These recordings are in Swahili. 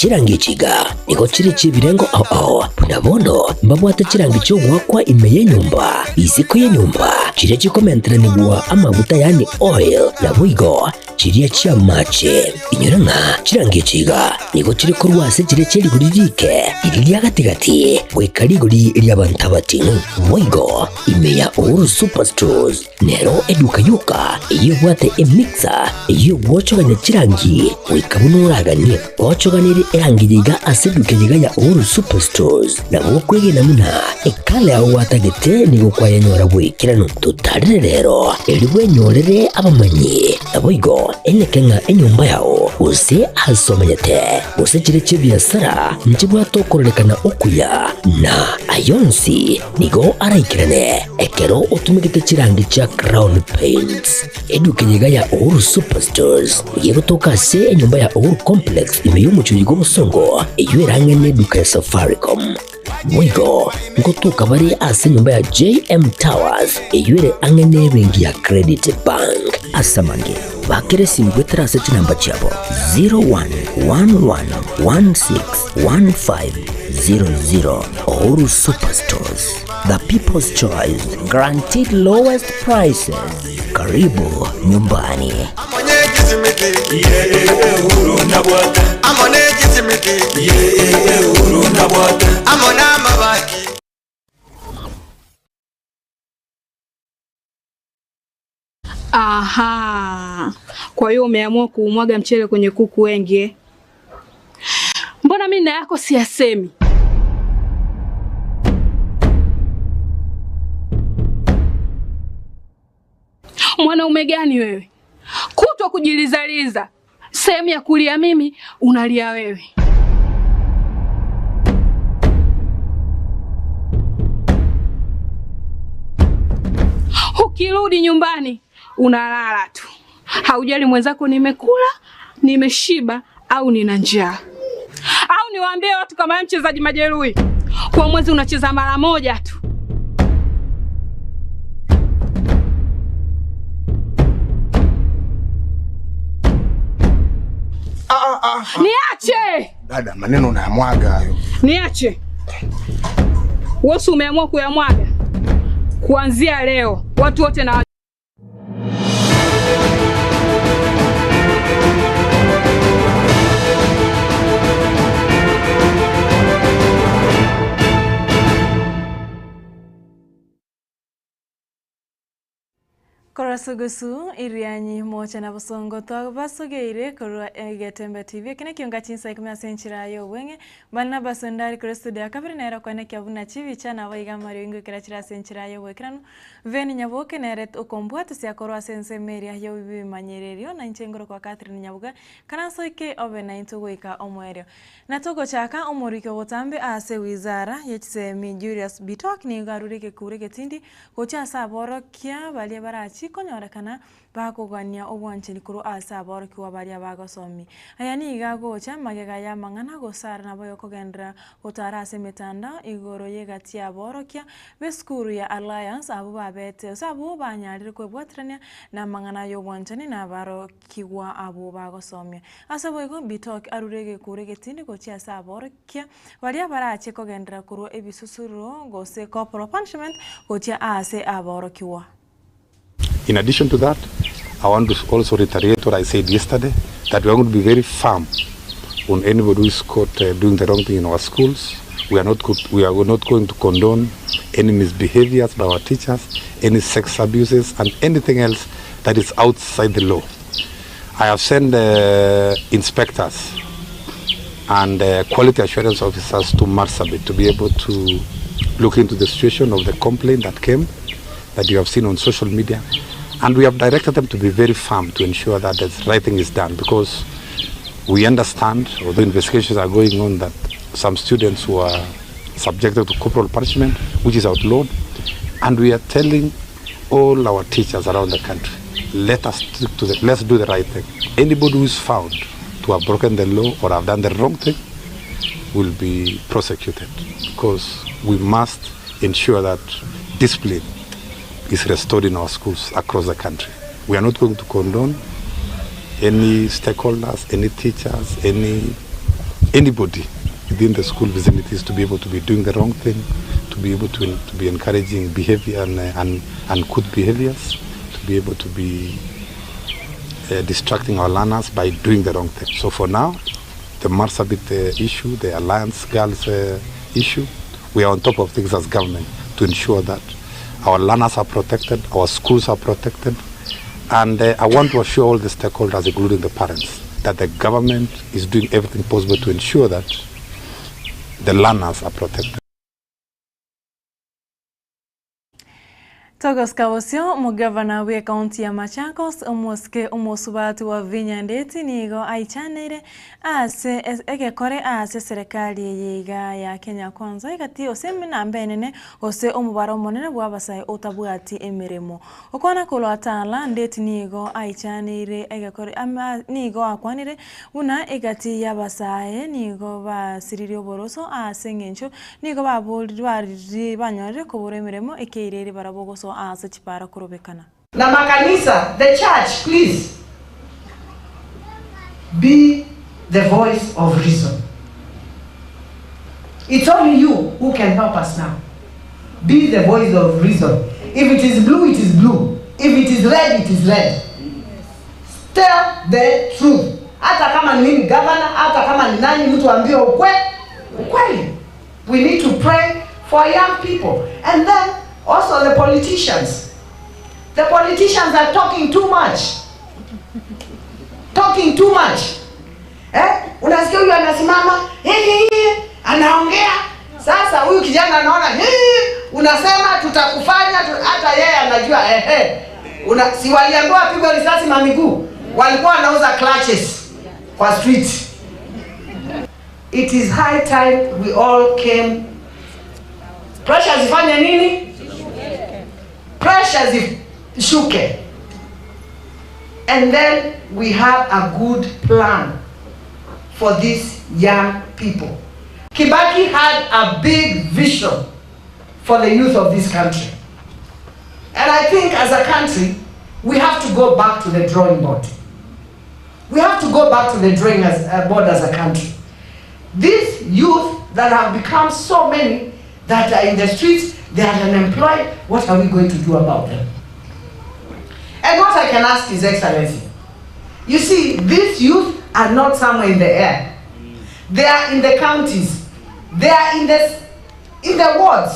chirangi chiga niko chiri chibirengo punabono mbabwata chirangi cyo gwakwa imeye nyumba isiko ye nyumba chire chikomentera nibwa amavuta yani oil na buigo chiriya chia mache inyuranga chirangi chiga niko chiri korwase chire chiri guririke iriya gatigati wekari guri iriya bantabati buigo imeya Uhuru Superstores nero eduka yuka iyo bwate emixer iyo bwochoganya chirangi wikabunuraganie bwochoganire erangi yiga aseduke yiga ya Uhuru Superstores na bokwege namuna ekale aho watagete nigo kwa yanyora bwikirano tutarire rero eri bwenyorere abamanyi aboigo enekenga enyumba yao use asomanyete use chire chibiasara nchibwa tokorekana okuya na ayonsi nigo araikirane ekero utumikite chirangi cha Crown Paints eduke yiga ya Uhuru Superstores yego tokase enyumba ya Uhuru Complex imeyumucho yigo musongo eyerange duka ya Safaricom Mwigo ngotuka bari ase nyumba ya JM Towers eyure angene bengi ya Credit Bank asamange bakere simbwetera seti namba chabo 0111161500 Uhuru Superstores, the people's choice, guaranteed lowest prices. Karibu nyumbani. Aha. Kwa hiyo umeamua kuumwaga mchele kwenye kuku wengi. Mbona mimi na yako siyasemi? Mwanaume gani wewe? Kutwa kujilizaliza. Sehemu ya kulia mimi, unalia wewe. Ukirudi nyumbani, unalala tu. Haujali mwenzako nimekula, nimeshiba au nina njaa. Au niwaambie watu kama mchezaji majeruhi. Kwa mwezi unacheza mara moja tu. Niache! Dada, maneno unayamwaga hayo. Niache. Wewe umeamua kuyamwaga. Kuanzia leo, watu wote na Korasugusu irianyi mocha na busongo twabasugeire korwa Egetembe TV kine kionga chinsa ikumya senchira yo wenge bana basondari kore studio kabiri nera kwane kyabuna chivi chana baiga mario ingo kirachira senchira yo wekrano veni nyaboke neret okombwatu sia korwa sense meria yo bibi manyererio na nchengoro kwa Catherine Nyabuga kana soike obe na intugoika omwerio na togo chaka omorike botambe ase wizara yechsemi Julius Bitok ni garurike kurike tindi kocha saboro kya balie barachi konyorekana bakugania obwancheni kuru asa boro kiwa baria bagosomi ayani igagocha magega ya mangana gosara nabo yokogendera gotara ase metanda igoro yegatia borokia beskuru ya Alliance abo babete sabo banyarire kwebwatrania na mangana yobwancheni na baro kiwa abo bagosomi asabo ego Bitok arurege kurege tindi gocha asa borokia baria barache kogendera kuru ebisusuro gose corporal punishment gocha ase aboro kiwa. In addition to that, I want to also reiterate what I said yesterday, that we are going to be very firm on anybody who is caught doing the wrong thing in our schools. We are not going to condone any misbehaviors by our teachers, any sex abuses, and anything else that is outside the law. I have sent inspectors and quality assurance officers to Marsabit to be able to look into the situation of the complaint that came, that you have seen on social media. And we have directed them to be very firm to ensure that the right thing is done, because we understand, although investigations are going on, that some students who are subjected to corporal punishment, which is outlawed, and we are telling all our teachers around the country, let's do the right thing. Anybody who is found to have broken the law or have done the wrong thing will be prosecuted, because we must ensure that discipline is restored in our schools across the country. We are not going to condone any stakeholders, any teachers, anybody within the school vicinities to be able to be doing the wrong thing, to be able to be encouraging behavior and good behaviors, to be able to be distracting our learners by doing the wrong thing. So for now, the Marsabit issue, the Alliance Girls issue, we are on top of things as government to ensure that our learners are protected, our schools are protected, and I want to assure all the stakeholders, including the parents, that the government is doing everything possible to ensure that the learners are protected. Togos Kawosio, mugavana we kaunti ya Machakos, umuske umusubati wa Vinyandeti nigo aichanire ase egekore ase serikali yiga ya Kenya Kwanza igati oseme na mbenene ose umubaro monene bwabasai otabwati emirimo okwana kolwatala ndeti nigo aichanire egekore ama nigo akwanire una igati yabasai nigo basiririo boroso ase ngencho nigo babulwari banyore kubura emirimo ekeirere barabogo na makanisa, the church, please be the voice of reason. It's only you who can help us now. Be the voice of reason. If it is blue, it is blue. If it is red, it is red. Tell the truth. Hata kama ni mimi governor, hata kama ni nani mtu ambie ukweli. We need to pray for young people. And then also the politicians. The politicians are talking too much. Talking too much. Unasikia huyu anasimama, anaongea. Sasa huyu kijana anaona, unasema tutakufanya, hata yeye anajua si waliambiwa pigwa risasi mamiguu. Walikuwa wanauza clutches kwa street. It is high time we all came. Pressure zifanye nini? Pressure zishuke. And then we have a good plan for these young people. Kibaki had a big vision for the youth of this country. And I think as a country, we have to go back to the drawing board. We have to go back to the drawing board as a country. These youth that have become so many that are in the streets, they are unemployed, what are we going to do about them? And what I can ask His Excellency, you see, these youth are not somewhere in the air. They are in the counties. They are in the wards.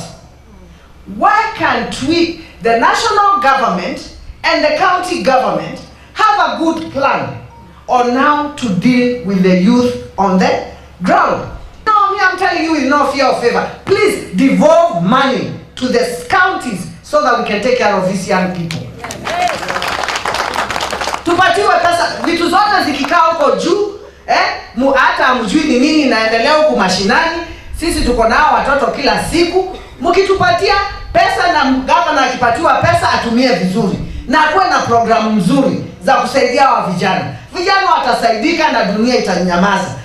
Why can't we, the national government and the county government, have a good plan on how to deal with the youth on the ground? No, me, I'm telling you with no fear or favor. Please devolve money to the counties so that we can take care of these young people. Tupatiwe pesa, vitu zote zikikaa huko juu, hata mjui ni nini inaendelea huko mashinani. Sisi tuko nao watoto kila siku. Mkitupatia pesa na gavana akipatiwa pesa atumie vizuri. Na kuwe na programu nzuri za kusaidia wa vijana. Vijana watasaidika na dunia itanyamaza.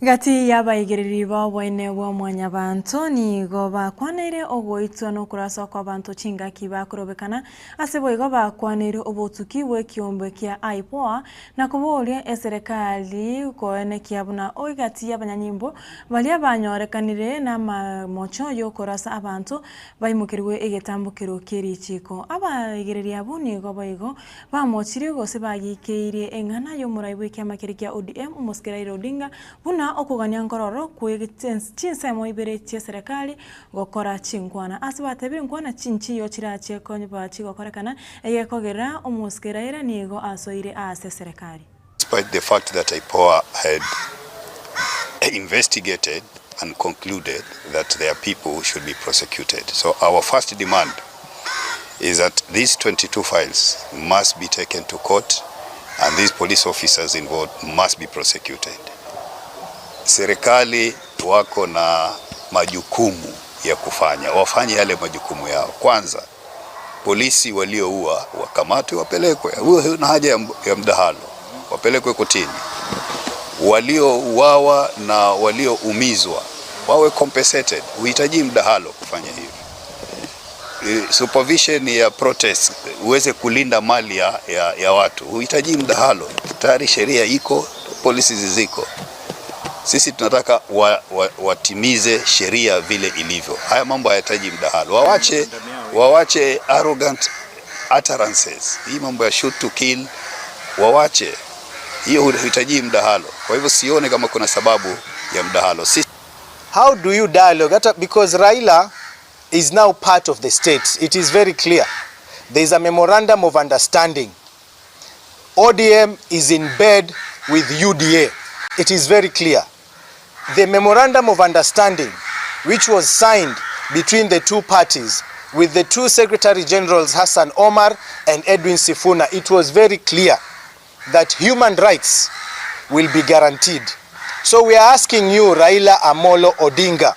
Gati yabaigiriri bawene wa mwanya bantu nigo bakwanire ogoitwa no kurasa kwa bantu chinga kibakurobekana asebo igo bakwanire obotuki we kiombe kia aipoa na kubolia serikali koene kiabuna oigati yabanyanyimbo bali abanyorekanire na mocho yo kurasa abantu bayimukirwe egetambukiro kirichiko abaigiriri abo nigo baigo bamochire gose bagikeire engana yo muraibu kia makirikia ODM Muskirairo Odinga buna okugania ngororo chinsemo ibere tia serikali gokora chinkwana asibatebire nkwana chinchi yo chirache konye bachi gokorekana egekogera Muskiraira nigo asoire ase serikali. Despite the fact that IPOA had investigated and concluded that their people should be prosecuted. So our first demand is that these 22 files must be taken to court and these police officers involved must be prosecuted. Serikali wako na majukumu ya kufanya, wafanye yale majukumu yao. Kwanza, polisi walioua wakamatwe wapelekwe, na haja ya mdahalo, wapelekwe kotini. Waliouawa na walioumizwa wawe compensated, uhitaji mdahalo kufanya hivi. Supervision ya protest, uweze kulinda mali ya watu, uhitaji mdahalo. tayari sheria iko, policies ziko. Sisi tunataka watimize sheria vile ilivyo. Haya mambo hayahitaji mdahalo. Wawache arrogant utterances. Hii mambo ya shoot to kill wawache. Hiyo huhitaji mdahalo. Kwa hivyo sione kama kuna sababu ya mdahalo. How do you dialogue? Because Raila is now part of the state. It is very clear. There is a memorandum of understanding. ODM is in bed with UDA. It is very clear. The memorandum of understanding, which was signed between the two parties with the two Secretary Generals, Hassan Omar and Edwin Sifuna, it was very clear that human rights will be guaranteed. So we are asking you, Raila Amolo Odinga,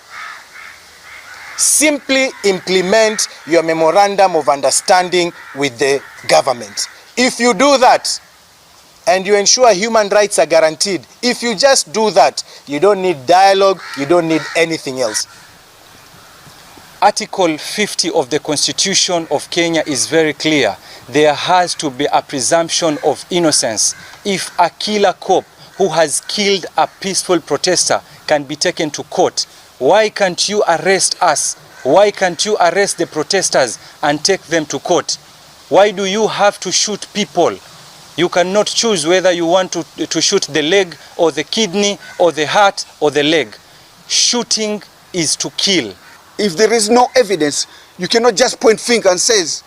simply implement your memorandum of understanding with the government. If you do that, and you ensure human rights are guaranteed, if you just do that, you don't need dialogue, you don't need anything else. Article 50 of the Constitution of Kenya is very clear. There has to be a presumption of innocence. If a killer cop who has killed a peaceful protester can be taken to court, why can't you arrest us? Why can't you arrest the protesters and take them to court? Why do you have to shoot people? You cannot choose whether you want to shoot the leg or the kidney or the heart or the leg. Shooting is to kill. If there is no evidence, you cannot just point finger and says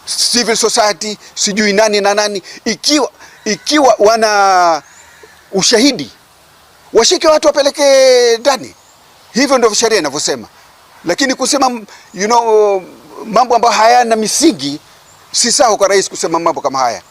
civil society, sijui nani na nani. Ikiwa wana ushahidi, washike watu wapeleke ndani. Hivyo ndio sheria inavyosema. Lakini kusema mambo ambayo hayana misingi, si sawa kwa rais kusema mambo kama haya.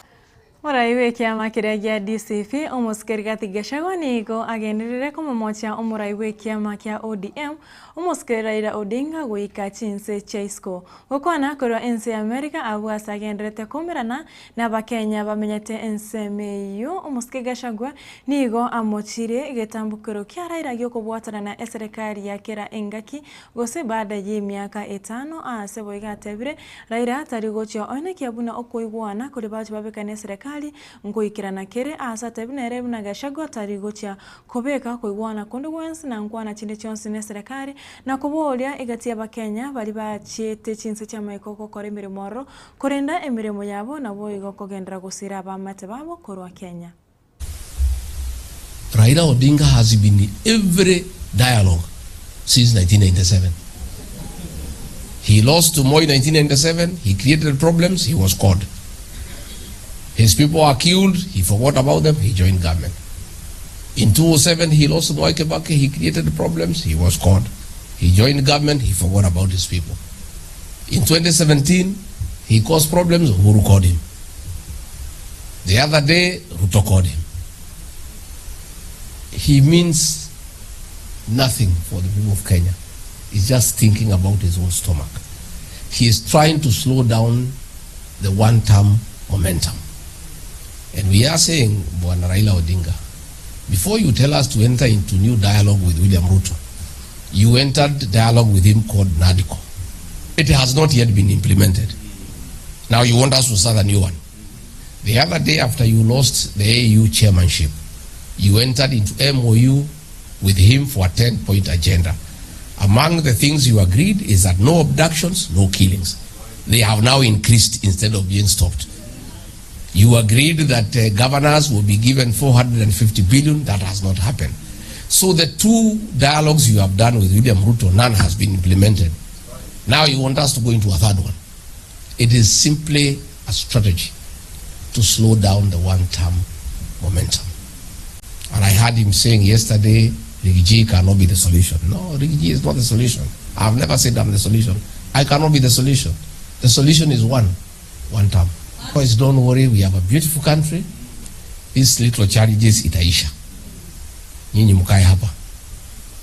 Muraiwe kiama kiria gia DCP umusikiri Rigathi Gachagua nigo agenderere kumumocha umuraiwe kiama kia ODM umusikiri Raila Odinga guika chinse chaisco gukwana korwa ense America abwasa agenderete kumirana na bakenya bamenyete ense meyo umusikiri Gachagua nigo amochire getambukiro kia Raila gyokubwatana na serikali ya kera engaki gose baada ya miaka 5 asebo igatebire Raila atari gocho oneki abuna okuigwana kuri baje babekane serikali ngoikirana kere asa tebinere buna Gachagua tari gocha kobeka kuigwana kundu gwensi na nkwana chinde chonsi ne serikali na kubolia igatia bakenya bali bachete chinse cha maikoko kore mirimo kurenda emirimo yabo na bo igoko gendera gusira abamate babo korwa Kenya. Raila Odinga has been in every dialogue since 1997. He lost to Moi in 1997, he created problems, he was caught. His people are killed, he forgot about them, he joined government. In 2007, he lost to Mwai Kibaki, he created problems, he was caught. He joined government, he forgot about his people. In 2017, he caused problems, Uhuru caught him. The other day, Ruto caught him. He means nothing for the people of Kenya. He's just thinking about his own stomach. He is trying to slow down the one-term momentum. And we are saying, Bwana Raila Odinga, before you tell us to enter into new dialogue with William Ruto, you entered dialogue with him called NADCO. It has not yet been implemented. Now you want us to start a new one. The other day after you lost the AU chairmanship, you entered into MOU with him for a 10-point agenda. Among the things you agreed is that no abductions, no killings. They have now increased instead of being stopped. You agreed that governors will be given 450 billion. That has not happened. So the two dialogues you have done with William Ruto, none has been implemented. Now you want us to go into a third one. It is simply a strategy to slow down the one-term momentum. And I heard him saying yesterday, Rigiji cannot be the solution. No, Rigiji is not the solution. I've never said I'm the solution. I cannot be the solution. The solution is one term. Boys, don't worry, we have a beautiful country. These little challenges itaisha. Nyinyi mkae hapa.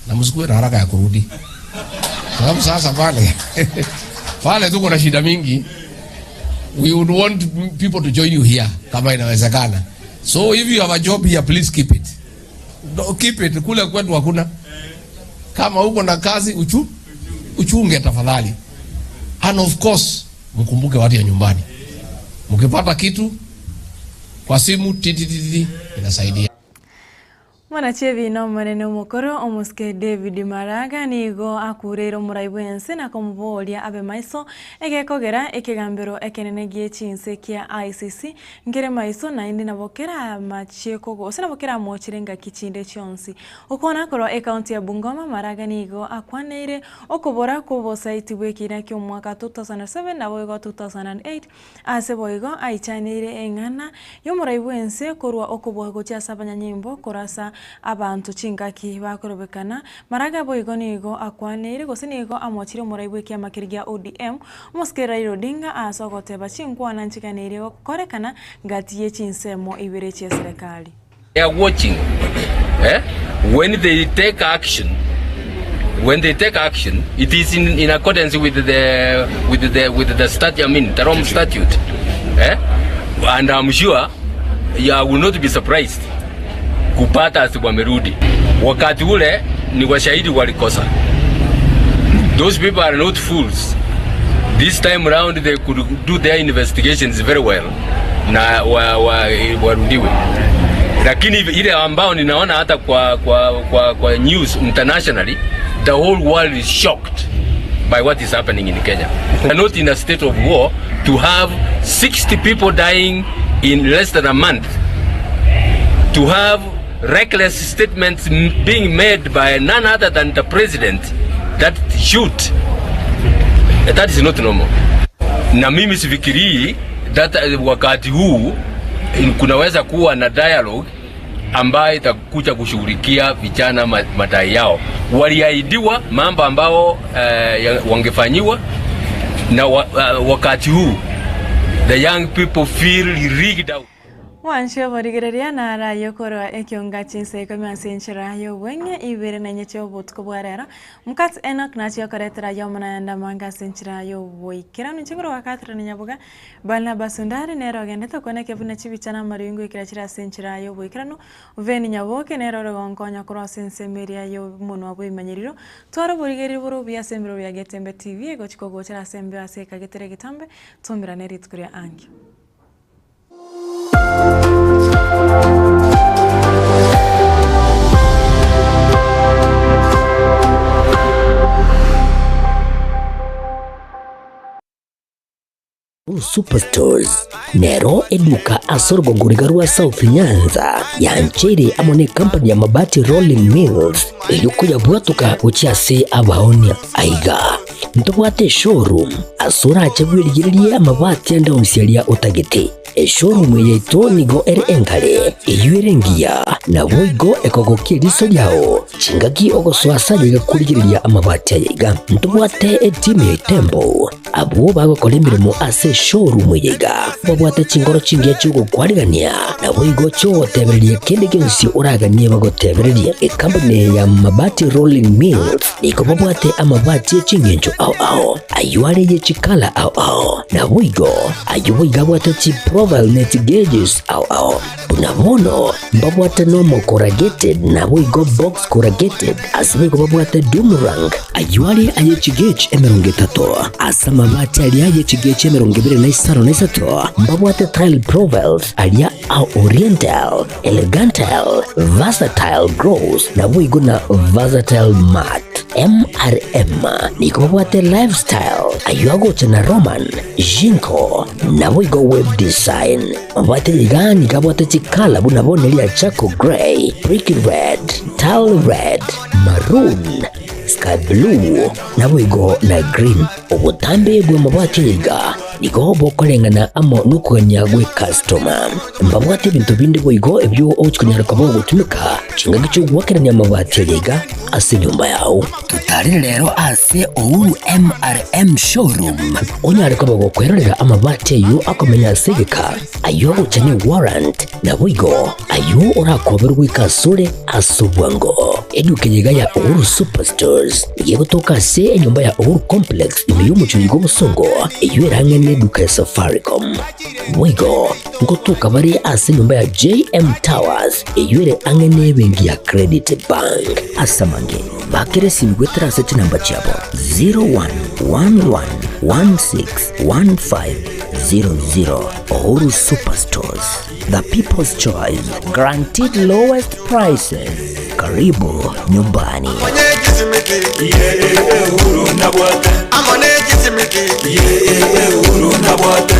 Na msikuwe na haraka ya kurudi. Sababu sasa pale tuko na shida mingi. We would want people to join you here kama inawezekana. So if you have a job here, please keep it. Keep it. Kule kwetu hakuna. Kama uko na kazi uchunge tafadhali. And of course, mkumbuke watu ya nyumbani. Mkipata kitu kwa simu titititi inasaidia. Mwanachevi no mwenene umukoro omuske David Maraga nigo akurero muraibwense na komvolia abe maiso egekogera ekegambero ekenene giechinse kia ICC ngere maiso na indi nabokera macheko go nabokera mochirenga kichinde chonsi ukona koro county ya Bungoma. Maraga nigo akwaneire okobora kubo site bwekira kyo mwaka 2007 na boigo 2008 ase boigo aichaneire engana yo muraibwense korwa okobwa gocha sabanya nyimbo korasa abantu chingaki bakorobekana. Maraga boigo nigo akwaneire gose nigo amochire muraibwe kia makirigia ODM muske Raila Odinga asogoteba chinkwana nchikanire korekana ngati ye chinsemo ibere che serikali. They are watching when they take action. When they take action, it is in accordance with the statute, I mean the Rome Statute, and I'm sure I will not be surprised kupata asiwamerudi. Wakati ule ni washahidi walikosa. Those people are not fools. This time around they could do their investigations very well na warudiwe. Lakini ile ambao ninaona hata kwa news internationally, the whole world is shocked by what is happening in Kenya. We are not in a state of war to have 60 people dying in less than a month, to have reckless statements being made by none other than the president that shoot. That is not normal. Na mimi sifikiri that wakati huu kunaweza kuwa na dialogue ambayo itakuja kushughulikia vijana madai yao. Waliahidiwa mambo ambao wangefanyiwa, na wakati huu the young people feel rigged out. Wansho borigereria na rayo korwa ekionga chinse kama senchira yo wenye ibere na nyecho botko bwarera mukats Enoch na chyo koretera yo manaenda manga senchira yo boikira nchingoro wakatra nyabuga bana basundari nero gendeta kone kebuna chibichana maringo ikirachira senchira yo boikira no veni nyaboke nero ronkonya koro sense meria yo mono abo imanyiriro twaro borigeri buru bya sembero ya Getembe TV ego chikogo chira sembe aseka getere gitambe tombira neri tukuria angi. Superstores nero eduka asorgo ngurigarua South Nyanza yanchere amone company ya mabati Rolling Mills eyuko yabwatuka uchiase abaonia aiga ntobwate showroom asura achabwirigirie amabati anda usialia utagete showroom yeto nigo enkale eyuerengia na boigo ekogokie riso yao chingaki ogoswasa yigakurigiria amabati aiga ntobwate team Tembo abo bagokora imirimo ase showroom yiga babwata chingoro chingiye cyo kwarigania na boigo cyo tebererie kende gensi uraganie bagotebererie company ya mabati Rolling Mills iko babwate amabati chingenjo ao ayuare ye chikala ao na boigo ayuiga bwata chi profile net gauges ao bunabono babwata no corrugated na boigo box corrugated asbigo babwata Dumerang ayuare aye chigage emeronge tato asama mabati alia ye chigage emeronge bere na isaro na isato babwata tile profiles alia au oriental elegantal versatile gross na boigo na versatile mat MRM niko babwate lifestyle ayuago chana Roman Jinko na boigo web design babwate ligani kabwate chikala bunabone lia Chaco Gray, Brick Red, Tile Red, Maroon, Sky Blue na boigo na Green ubutambe bwa mabwate liga niko bokolengana amo nukanya gwe customer mbabwate bintu bindi boigo ebyo ochikunyara kabo gutumika chinga cyo gwakeranya mabati liga ase nyumba yao tutari lero ase Ouru MRM showroom onyare kabo gukwerera amabati yo akomenya segeka ayo guchanye warrant na boigo ayo urakoberwa ikasure asubwango edukenyiga ya Ouru Superstores yego toka se nyumba ya Ouru Complex imiyumu chuligo musongo iyo erange neduka ya Safaricom boigo ngotuka bari ase nyumba ya JM Towers iyo ere ange nebengi ya Credit Bank asamange bakire simu gwetera search number chabo 0111161500. Uhuru Superstores, the people's choice, guaranteed lowest prices. Karibu nyumbani. Uhuru na bwate.